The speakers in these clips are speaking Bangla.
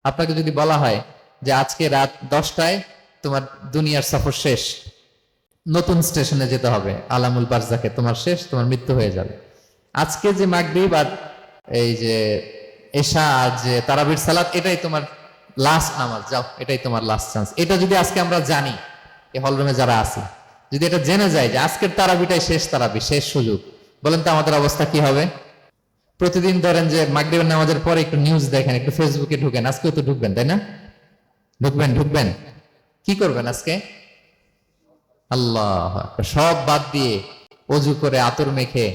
আপনাকে যদি বলা হয় যে আজকে রাত 10টায় তোমার দুনিয়ার সফর শেষ, নতুন স্টেশনে যেতে হবে, আলামুল বারজাকে, তোমার শেষ, তোমার মৃত্যু হয়ে যাবে। আজকে যে মাগরিব আর এই যে এশা আর যে তারাবির সালাত, এটাই তোমার লাস্ট নামাজ, যাও এটাই তোমার লাস্ট চান্স। এটা যদি আজকে আমরা জানি, এই হলরুমে যারা আছি, যদি এটা জেনে যায় যে আজকের তারাবিটাই শেষ তারাবি, শেষ সুযোগ, বলেন তো আমাদের অবস্থা কি হবে? প্রতিদিন ধরেন যে মাগরিবের নামাজের পরে একটু নিউজ দেখেন, একটু ফেসবুকে ঢুকেন, আজকেও তো ঢুকবেন তাই না? ঢুকবেন কি করবেন আজকে? আল্লাহ সব বাদ দিয়ে অজু করে আতর মেখে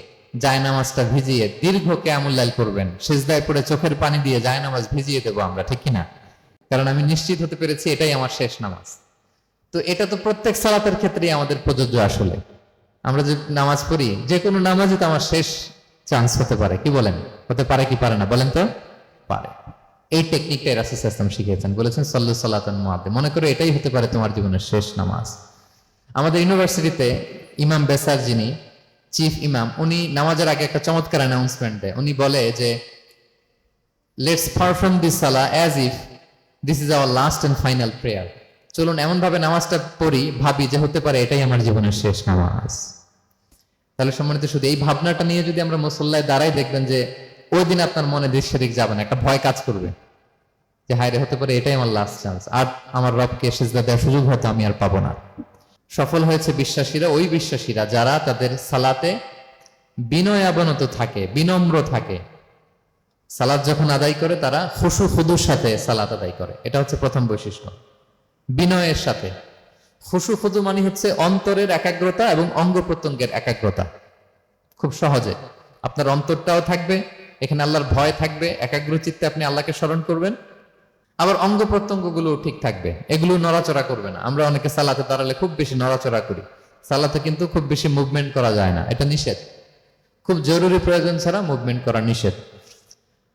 জায়নামাজটা ভিজিয়ে দীর্ঘ কিয়ামুল লাইল করবেন, সিজদায় পড়ে চোখের পানি দিয়ে জায়নামাজ ভিজিয়ে দেবো আমরা, ঠিক কিনা? কারণ আমি নিশ্চিত হতে পেরেছি এটাই আমার শেষ নামাজ। তো এটা তো প্রত্যেক সালাতের ক্ষেত্রেই আমাদের প্রযোজ্য। আসলে আমরা যে নামাজ পড়ি, যে কোনো নামাজই তো আমার শেষ চান্স হতে পারে, কি বলেন? হতে পারে কি পারে না বলেন তো? পারে। এই টেকনিকটা রাসূল সাল্লাল্লাহু আলাইহি ওয়াসাল্লাম শিখিয়েছেন, বলেছেন সাল্লু সালাতান মুআদ্দে, মনে করো এটাই হতে পারে তোমার জীবনের শেষ নামাজ। আমাদের ইউনিভার্সিটিতে ইমাম বেসার, যিনি চিফ ইমাম, উনি নামাজের আগে একটা চমৎকার অ্যানাউন্সমেন্ট দেয়। উনি বলে যে let's perform this salah as if this is our last and final prayer. চলুন এমন ভাবে নামাজটা পড়ি, ভাবি যে হতে পারে এটাই আমার জীবনের শেষ নামাজ। তাহলে সম্মানিত, শুধু এই ভাবনাটা নিয়ে যদি আমরা মুসল্লায় দাঁড়াই, দেখবেন যে ওই দিন আপনার মনে দিক সেদিক যাবে না, একটা ভয় কাজ করবে যে হায়রে হতে পারে এটাই আমার লাস্ট চান্স, আর আমার রবকে সিজদা দেওয়ার সুযোগ হয়তো আমি আর পাবো না। সফল হয়েছে বিশ্বাসীরা, ওই বিশ্বাসীরা যারা তাদের সালাতে বিনয়াবনত থাকে, বিনম্র থাকে। সালাত যখন আদায় করে তারা খুশু খুদুর সাথে সালাত আদায় করে, এটা হচ্ছে প্রথম বৈশিষ্ট্য। বিনয়ের সাথে। খুশু খুদু মানে হচ্ছে অন্তরের একাগ্রতা এবং অঙ্গ প্রত্যঙ্গের একাগ্রতা। খুব সহজে আপনার অন্তরটাও থাকবে, এখানে আল্লাহর ভয় থাকবে, একাগ্র চিত্তে আপনি আল্লাহকে স্মরণ করবেন, আবার অঙ্গ প্রত্যঙ্গ গুলো ঠিক থাকবে, এগুলো নড়াচড়া করবে না। আমরা অনেকে সালাতে দাঁড়ালে খুব বেশি নড়াচড়া করি, সালাতে কিন্তু খুব বেশি মুভমেন্ট করা যায় না, এটা নিষেধ। খুব জরুরি প্রয়োজন ছাড়া মুভমেন্ট করা নিষেধ।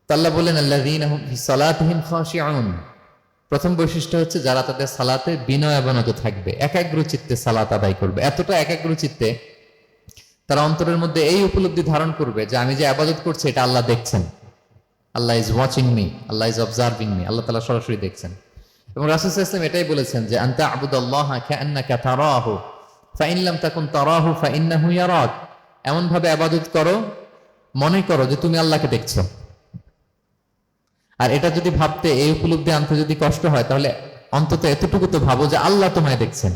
আল্লাহ বলেন আল্লাযীনা হুম ফি সালাতিহিম খাশিউন, প্রথম বৈশিষ্ট্য হচ্ছে যারা তাদের সালাতে বিনয়াবনত থাকবে, একাগ্র চিত্তে সালাত আদায় করবে। এতটা একাগ্র চিত্তে তারা অন্তরের মধ্যে এই উপলব্ধি ধারণ করবে যে আমি যে ইবাদত করছি এটা আল্লাহ দেখছেন, Allah is watching me, Allah is observing me, Allah তাআলা সরাসরি দেখছেন। এবং রাসূল সাল্লাল্লাহু আলাইহি ওয়াসাল্লাম এটাই বলেছেন যে আনতা আবুদাল্লাহ কাআন্নাকা তারাহু ফাইন লাম তাকুন তারাহু ফাইন্নাহু ইয়ারাক, এমন ভাবে ইবাদত করো মনে করো যে তুমি আল্লাহকে দেখছো। আর এটা যদি ভাবতে, এই উপলব্ধি আনতে যদি কষ্ট হয়, তাহলে অন্তত এতটুকু তো ভাবো যে আল্লাহ তোমায় দেখছেন,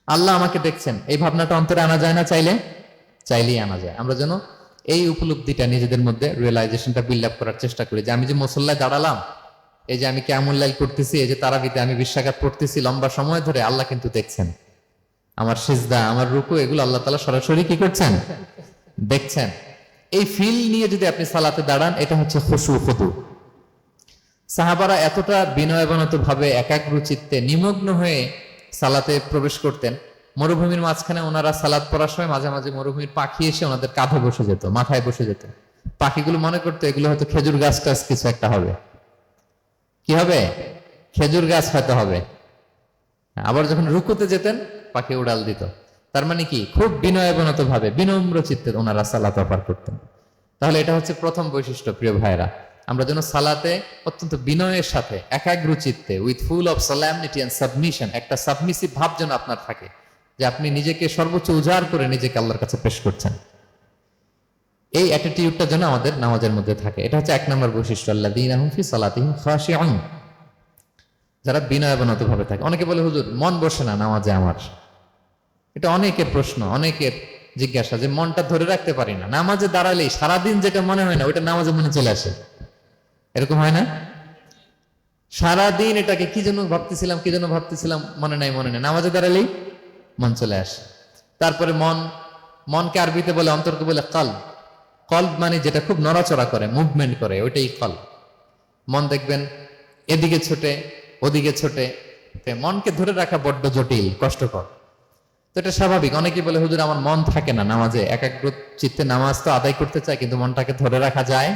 আল্লাহ আমাকে দেখছেন। এই ভাবনাটা অন্তরে আনা যায় না? চাইলেই আনা যায়। আমরা যেন এই উপলব্ধিটা নিজেদের মধ্যে রিয়েলাইজেশনটা বিল্ড আপ করার চেষ্টা করি যে আমি যে মুসল্লায় দাঁড়ালাম, এই যে আমি কিয়ামুল লাইল করতেছি, এই যে তারাবিতে আমি 20 রাকাত পড়তেছি লম্বা সময় ধরে, আল্লাহ কিন্তু দেখছেন। আমার সিজদা, আমার রুকু, এগুলো আল্লাহ তাআলা সরাসরি কি করছেন? দেখছেন। এই ফিল নিয়ে যদি আপনি সালাতে দাঁড়ান, এটা হচ্ছে খুশু খুদু। সাহাবারা এতটা বিনয়াবনত ভাবে একাগ্র চিত্তে নিমগ্ন হয়ে সালাতে প্রবেশ করতেন, মরুভূমির মাঝখানে ওনারা সালাত পড়ার সময় মাঝে মাঝে মরুভূমির পাখি এসে ওনাদের কাঁধে বসে যেত, মাথায় বসে যেত। পাখিগুলো মনে করতো এগুলো হয়তো খেজুর গাছ টাছ কিছু একটা হবে। কি হবে? খেজুর গাছ হয়তো হবে। আবার যখন রুকুতে যেতেন, পাখি উড়াল দিত। তার মানে কি, খুব বিনয়াবনত ভাবে বিনম্র চিত্তে ওনারা সালাত পার করতেন। তাহলে এটা হচ্ছে প্রথম বৈশিষ্ট্য। প্রিয় ভাইরা, আমরা যেন সালাতে অত্যন্ত বিনয়ের সাথে একাগ্র চিত্তে, with full of solemnity and submission, একটা সাবমিসিভ ভাব যেন আপনার থাকে, যে আপনি নিজেকে সর্বোচ্চ উজাড় করে নিজেকে আল্লাহর কাছে পেশ করছেন। এই অ্যাটিটিউডটা যেন আমাদের নামাজের মধ্যে থাকে। এটা হচ্ছে 1 নম্বর বৈশিষ্ট্য, আল্লাযীনা হুম ফি সালাতিহিম খাশিউন, যারা বিনয়াবনত ভাবে থাকে। অনেকে বলে হুজুর মন বসে না নামাজে আমার। এটা অনেকের প্রশ্ন, অনেকের জিজ্ঞাসা যে মনটা ধরে রাখতে পারি না, নামাজে দাঁড়ালেই সারাদিন যেটা মনে হয় না ওইটা নামাজে মনে চলে আসে। এরকম হয় না? সারাদিন এটাকে কি যেন ভাবতেছিলাম মনে নাই, নামাজে দাঁড়ালেই মন চলে আসে। তারপরে মনকে আরবিতে বলে, অন্তরকে বলে কলব। কলব মানে যেটা খুব নড়াচড়া করে, মুভমেন্ট করে, ওইটাই কলব। মন দেখবেন এদিকে ছোটে ওদিকে ছোটে, মনকে ধরে রাখা বড্ড জটিল, কষ্টকর। তো এটা স্বাভাবিক। অনেকেই বলে হুজুর আমার মন থাকে না নামাজে, একাগ্র চিত্তে নামাজ তো আদায় করতে চাই কিন্তু মনটাকে ধরে রাখা যায়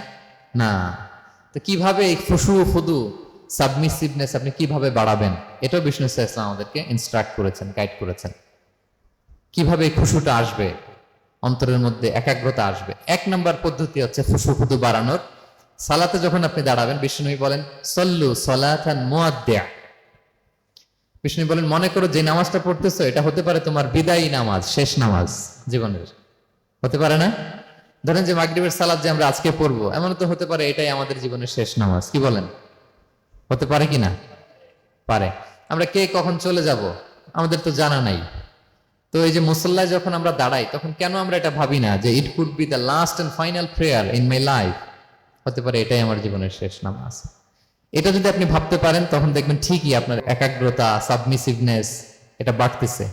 না। তো কিভাবে এই খুশু খুদু সাবমিসিভনেস আপনি কিভাবে বাড়াবেন, এটাও বিষ্ণু ইসলাম আমাদেরকে ইনস্ট্রাক্ট করেছেন, গাইড করেছেন। কিভাবে এই খুশুটা আসবে, অন্তরের মধ্যে একাগ্রতা আসবে। 1 নম্বর পদ্ধতি হচ্ছে খুশু খুদু বাড়ানোর, সালাতে যখন আপনি দাঁড়াবেন, বিষ্ণু বলেন সল্লু সলাতান মুআদ্দিয়া। বিষ্ণু বলেন মনে করো যে নামাজটা পড়তেছো এটা হতে পারে তোমার বিদায়ী নামাজ, শেষ নামাজ জীবনের, হতে পারে না? ধরেন যে মাগরিবের সালাত যে আমরা আজকে পড়বো, এমন তো হতে পারে এটাই আমাদের জীবনের শেষ নামাজ। কি বলেন, হতে পারে কি না? পারে। আমরা কে কখন চলে যাব আমাদের তো জানা নাই। তো এই যে মুসল্লায় যখন আমরা দাঁড়াই, তখন কেন আমরা এটা ভাবি না যে it could be the last and final prayer in my life, হতে পারে এটাই আমার জীবনের শেষ নামাজ। এটা যদি আপনি ভাবতে পারেন, তখন দেখবেন ঠিকই আপনার একাগ্রতা, সাবমিসিভনেস এটা বাড়তেছে।